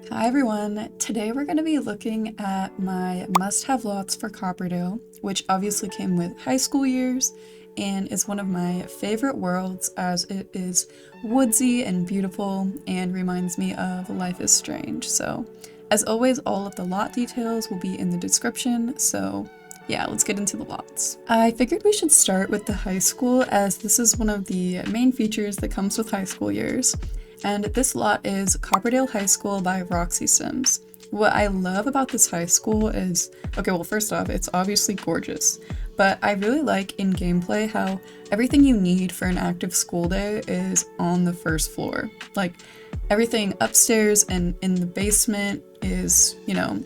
Hi everyone! Today we're going to be looking at my must-have lots for Copperdale, which obviously came with high school years and is one of my favorite worlds as it is woodsy and beautiful and reminds me of Life is Strange. So, as always, all of the lot details will be in the description, so yeah, let's get into the lots. I figured we should start with the high school as this is one of the main features that comes with high school years. And this lot is Copperdale High School by roxxysims. What I love about this high school is, okay, well, first off, it's obviously gorgeous, but I really like in gameplay how everything you need for an active school day is on the first floor. Like, everything upstairs and in the basement is,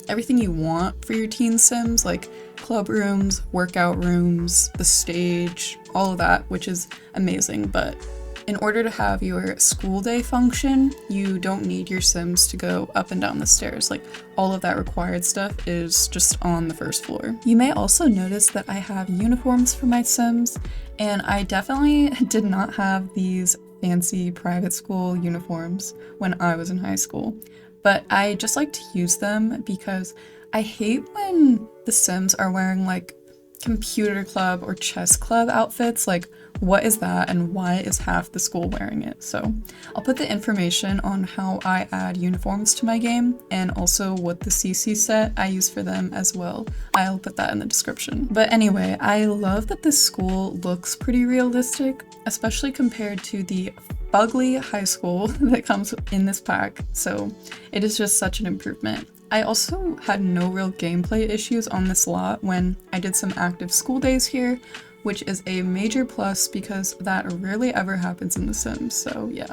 everything you want for your teen sims, like club rooms, workout rooms, the stage, all of that, which is amazing, but in order to have your school day function, you don't need your Sims to go up and down the stairs. Like, all of that required stuff is just on the first floor. You may also notice that I have uniforms for my Sims, and I definitely did not have these fancy private school uniforms when I was in high school. But I just like to use them because I hate when the Sims are wearing like computer club or chess club outfits. Like, what is that and why is half the school wearing it? So I'll put the information on how I add uniforms to my game and also what the CC set I use for them as well. I'll put that in the description. But anyway, I love that this school looks pretty realistic, especially compared to the fugly high school that comes in this pack. So it is just such an improvement. I also had no real gameplay issues on this lot when I did some active school days here, which is a major plus because that rarely ever happens in The Sims, so yeah.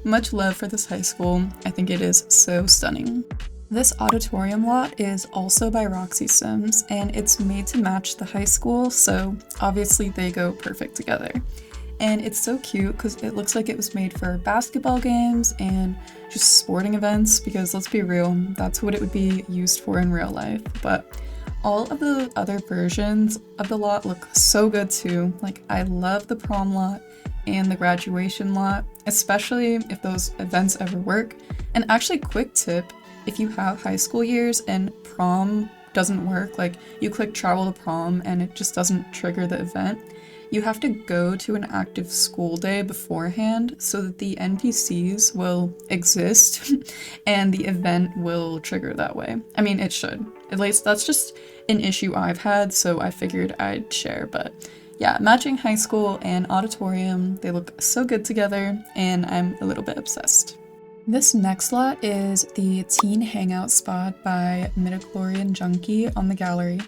Much love for this high school. I think it is so stunning. This auditorium lot is also by roxxysims, and it's made to match the high school, so obviously they go perfect together. And it's so cute because it looks like it was made for basketball games and just sporting events, because let's be real, that's what it would be used for in real life. But all of the other versions of the lot look so good too. Like, I love the prom lot and the graduation lot, especially if those events ever work. And actually, quick tip, if you have high school years and prom doesn't work, like you click travel to prom and it just doesn't trigger the event, you have to go to an active school day beforehand so that the NPCs will exist and the event will trigger that way. I mean, it should. At least that's just an issue I've had, so I figured I'd share. But yeah, matching high school and auditorium, they look so good together, and I'm a little bit obsessed. This next lot is the teen hangout spot by midiclorianjunky on the gallery.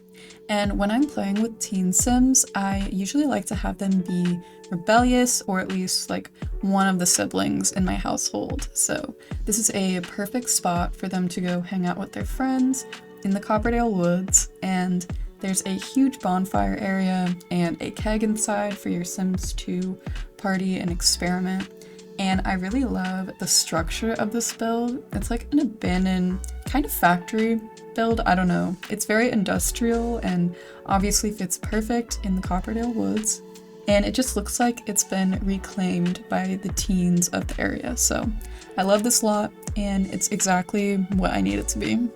And when I'm playing with teen sims, I usually like to have them be rebellious, or at least like one of the siblings in my household. So this is a perfect spot for them to go hang out with their friends in the Copperdale woods, and there's a huge bonfire area and a keg inside for your sims to party and experiment. And I really love the structure of this build. It's like an abandoned kind of factory build, I don't know. It's very industrial and obviously fits perfect in the Copperdale woods. And it just looks like it's been reclaimed by the teens of the area. So I love this lot, and it's exactly what I need it to be.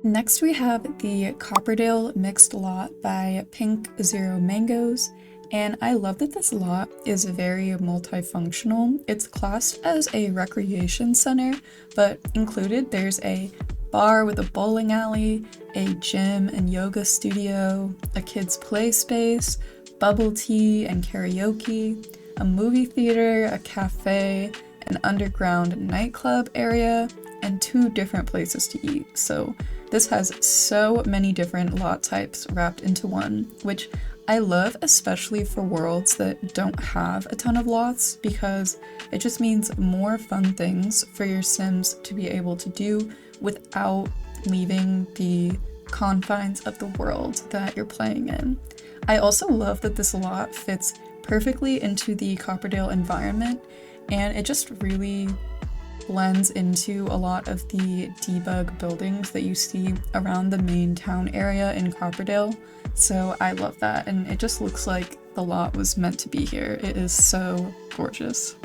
Next we have the Copperdale mixed lot by Pink Zero Mangoes. And I love that this lot is very multifunctional. It's classed as a recreation center, but included there's a bar with a bowling alley, a gym and yoga studio, a kids play space, bubble tea and karaoke, a movie theater, a cafe, an underground nightclub area, and 2 different places to eat. So this has so many different lot types wrapped into one, which I love, especially for worlds that don't have a ton of lots, because it just means more fun things for your sims to be able to do without leaving the confines of the world that you're playing in. I also love that this lot fits perfectly into the Copperdale environment, and it just really blends into a lot of the debug buildings that you see around the main town area in Copperdale. So I love that, and it just looks like the lot was meant to be here. It is so gorgeous.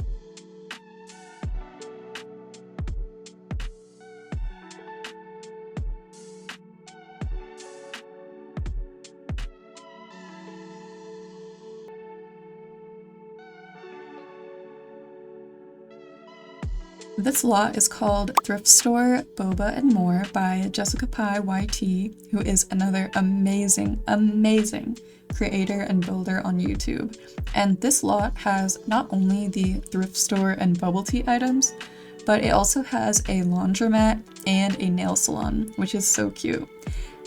This lot is called Thrift Store, Boba and More by jessicapieyt, who is another amazing, amazing creator and builder on YouTube. And this lot has not only the thrift store and bubble tea items, but it also has a laundromat and a nail salon, which is so cute.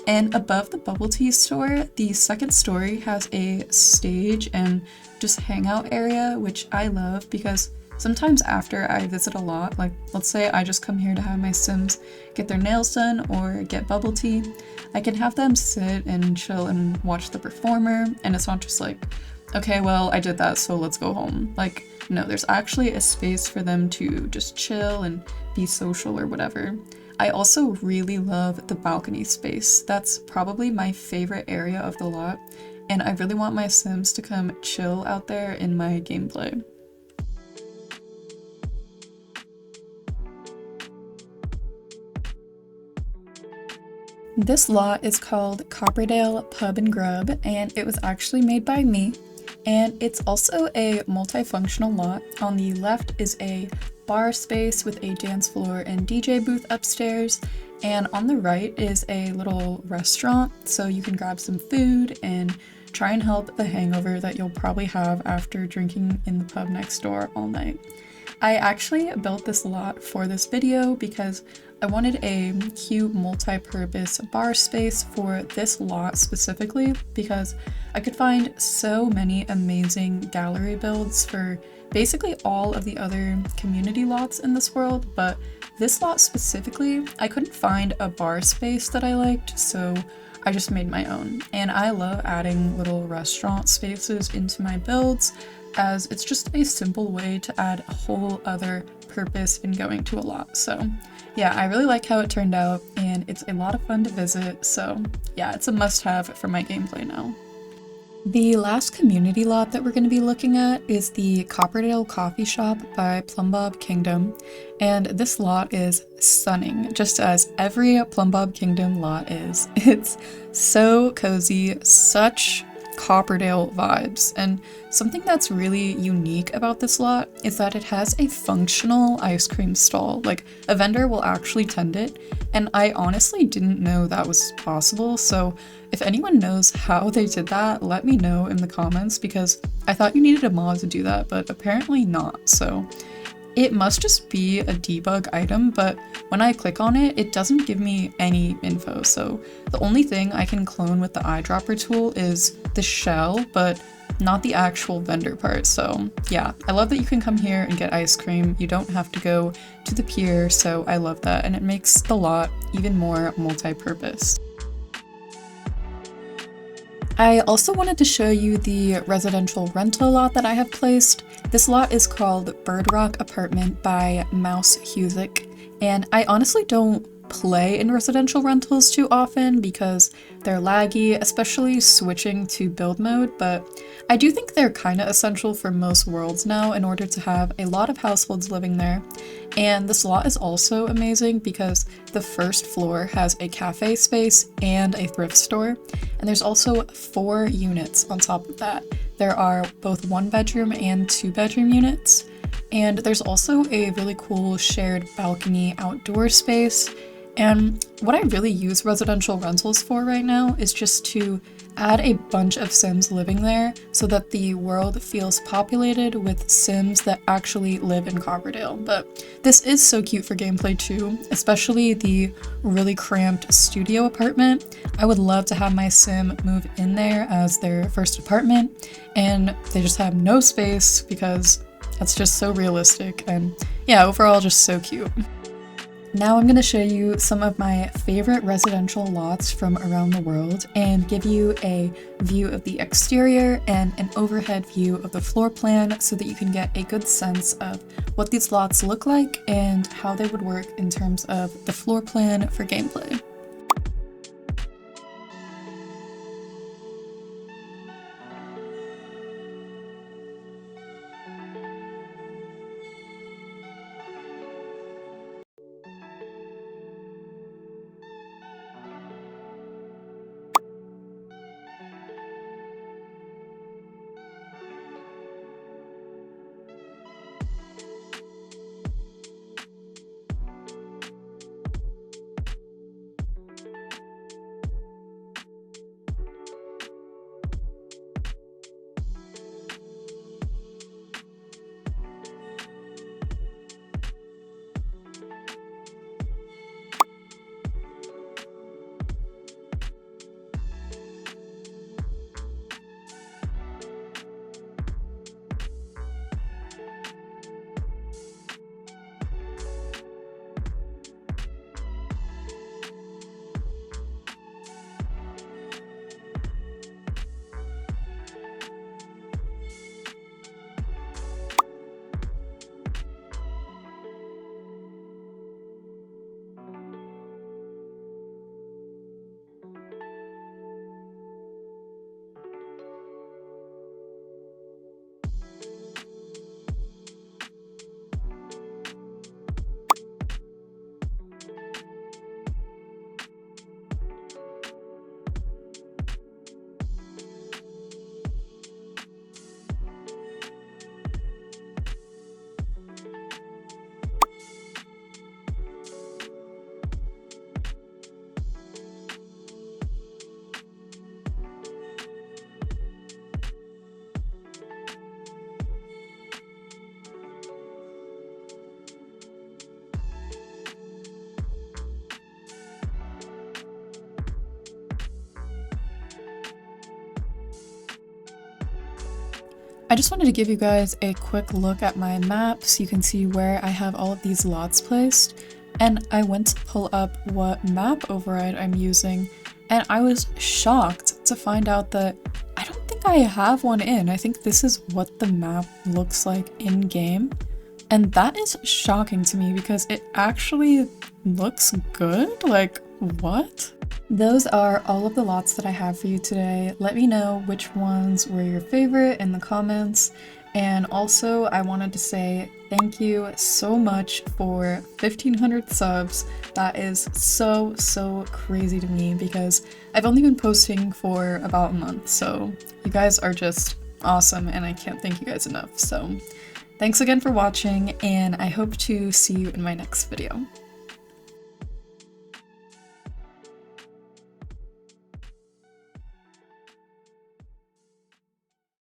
And above the bubble tea store, the second story has a stage and just hangout area, which I love because sometimes after I visit a lot, like let's say I just come here to have my Sims get their nails done or get bubble tea, I can have them sit and chill and watch the performer, and it's not just like, okay, well, I did that, so let's go home. Like, no, there's actually a space for them to just chill and be social or whatever. I also really love the balcony space. That's probably my favorite area of the lot, and I really want my Sims to come chill out there in my gameplay. This lot is called Copperdale Pub and Grub, and it was actually made by me. And it's also a multifunctional lot. On the left is a bar space with a dance floor and DJ booth upstairs, and on the right is a little restaurant, so you can grab some food and try and help the hangover that you'll probably have after drinking in the pub next door all night. I actually built this lot for this video because I wanted a cute multi-purpose bar space for this lot specifically because I could find so many amazing gallery builds for basically all of the other community lots in this world, but this lot specifically, I couldn't find a bar space that I liked, so I just made my own. And I love adding little restaurant spaces into my builds, as it's just a simple way to add a whole other purpose in going to a lot. So yeah, I really like how it turned out, and it's a lot of fun to visit, so yeah, it's a must-have for my gameplay now. The last community lot that we're going to be looking at is the Copperdale Coffee Shop by plumbobkingdom, and this lot is stunning, just as every plumbobkingdom lot is. It's so cozy, such Copperdale vibes, and something that's really unique about this lot is that it has a functional ice cream stall. Like, a vendor will actually tend it, and I honestly didn't know that was possible, so if anyone knows how they did that, let me know in the comments, because I thought you needed a mod to do that, but apparently not, so it must just be a debug item, but when I click on it, it doesn't give me any info, so the only thing I can clone with the eyedropper tool is the shell, but not the actual vendor part. So yeah, I love that you can come here and get ice cream. You don't have to go to the pier, so I love that, and it makes the lot even more multi-purpose. I also wanted to show you the residential rental lot that I have placed. This lot is called Bird Rock Apartment by Mouse Husick, and I honestly don't play in residential rentals too often because they're laggy, especially switching to build mode, but I do think they're kind of essential for most worlds now in order to have a lot of households living there. And this lot is also amazing because the first floor has a cafe space and a thrift store, and there's also 4 units on top of that. There are both 1-bedroom and 2-bedroom units, and there's also a really cool shared balcony outdoor space. And what I really use residential rentals for right now is just to add a bunch of Sims living there so that the world feels populated with Sims that actually live in Copperdale. But this is so cute for gameplay too, especially the really cramped studio apartment. I would love to have my Sim move in there as their first apartment, and they just have no space because that's just so realistic, and yeah, overall just so cute. Now I'm going to show you some of my favorite residential lots from around the world and give you a view of the exterior and an overhead view of the floor plan so that you can get a good sense of what these lots look like and how they would work in terms of the floor plan for gameplay. I just wanted to give you guys a quick look at my map so you can see where I have all of these lots placed. And I went to pull up what map override I'm using, and I was shocked to find out that I don't think I have one in. I think this is what the map looks like in game. And that is shocking to me because it actually looks good. Like, what? Those are all of the lots that I have for you today. Let me know which ones were your favorite in the comments. And also, I wanted to say thank you so much for 1,500 subs. That is so crazy to me because I've only been posting for about a month. So you guys are just awesome and I can't thank you guys enough. So thanks again for watching and I hope to see you in my next video.